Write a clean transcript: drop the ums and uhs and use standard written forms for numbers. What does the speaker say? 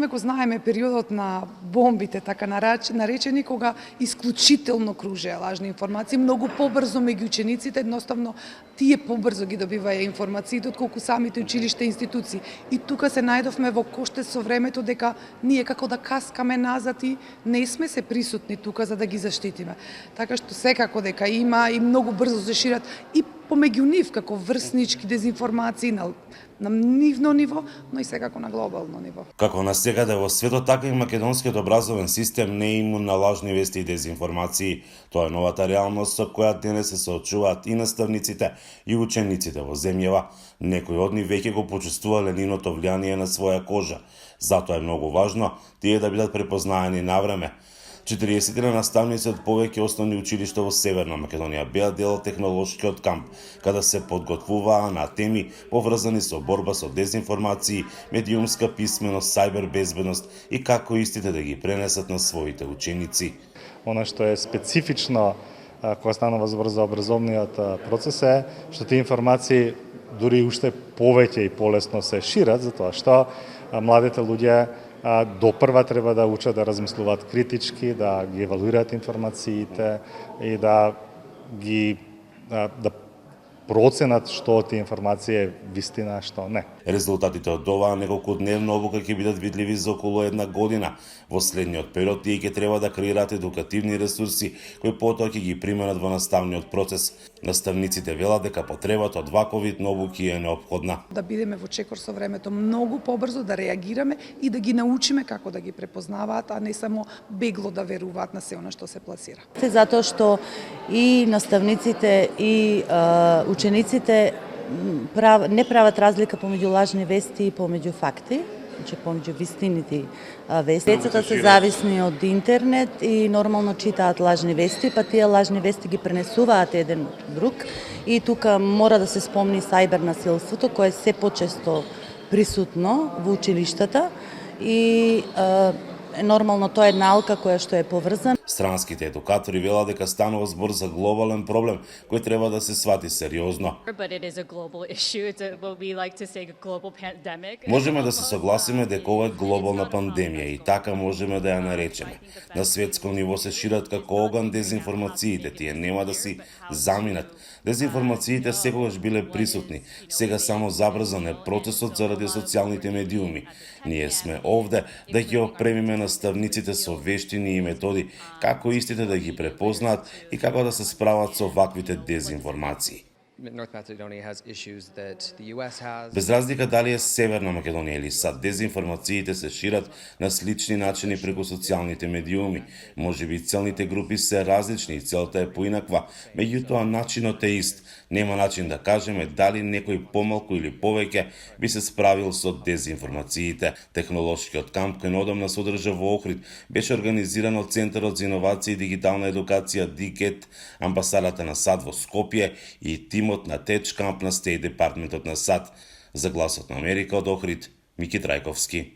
Ме го знаеме периодот на бомбите, така наречени, кога исклучително кружеа лажни информации, многу побрзо меѓу учениците, едноставно тие побрзо ги добиваја информациите отколку самите училиште институции. И тука се најдовме во коштец со времето дека ние како да каскаме назад и не сме се присутни тука за да ги заштитиме. Така што секако дека има и многу брзо се шират и помеѓу нив како врснички дезинформации на нивно ниво, но и секако на глобално ниво. Како насекаде во светот, така и македонскиот образовен систем не е имун на лажни вести и дезинформации. Тоа е новата реалност со која денес се соочуваат и наставниците и учениците во земјава. Некои од нив веќе го почувствувале нивното влијание на своја кожа. Затоа е многу важно тие да бидат препознаени на време. 40 наставници од повеќе основни училишта во Северна Македонија беа дел од технолошкиот камп, каде се подготвуваа на теми поврзани со борба со дезинформации, медиумска писменост, сајбер безбедност и како истите да ги пренесат на своите ученици. Она што е специфично кога станува збор за образовниот процес е што тие информации дури уште повеќе и полесно се шират, затоа што младите луѓе допрва треба да учат да размислуваат критички, да ги евалуираат информациите и да ги проценат што од тие информации е вистина, а што не. Резултатите од оваа неколкудневна обука ќе бидат видливи за околу една година. Во следниот период тие ќе треба да креираат едукативни ресурси кои потоа ќе ги применат во наставниот процес. Наставниците велат дека потребата од ваков вид обуки е неопходна. Да бидеме во чекор со времето, многу побрзо да реагираме и да ги научиме како да ги препознаваат, а не само бегло да веруваат на се она што се пласира. Затоа што и наставниците и учениците не прават разлика помеѓу лажни вести и помеѓу факти, значи помеѓу вистините вести. Децата се зависни од интернет и нормално читаат лажни вести, па тие лажни вести ги пренесуваат еден друг. И тука мора да се спомни сајбер насилството, кое е се почесто присутно во училиштата и нормално тоа е наука која што е поврзана. Странските едукатори велат дека станува збор за глобален проблем кој треба да се свати сериозно. Можеме да се согласиме дека ова е глобална пандемија и така можеме да ја наречеме. На светско ниво се шират како оган дезинформациите, тие нема да си заминат. Дезинформациите секогаш биле присутни, сега само забрзан е процесот заради социјалните медиуми. Ние сме овде да ги опремиме наставниците со вештини и методи како истите да ги препознаат и како да се справат со ваквите дезинформации. Без разлика дали е Северна Македонија или САД, дезинформациите се шират на слични начини преку социјалните медиуми. Можеби целните групи се различни и целта е поинаква, меѓутоа начинот е ист. Нема начин да кажеме дали некој помалку или повеќе би се справил со дезинформациите. Технолошкиот камп кој неодамна се одржа во Охрид беше организиран од Центарот за инновации и дигитална едукација ДИКЕТ, амбасадата на САД во Скопје и тимот на Теч камп на Стејт департментот на САД. За Гласот на Америка од Охрид, Мики Трајковски.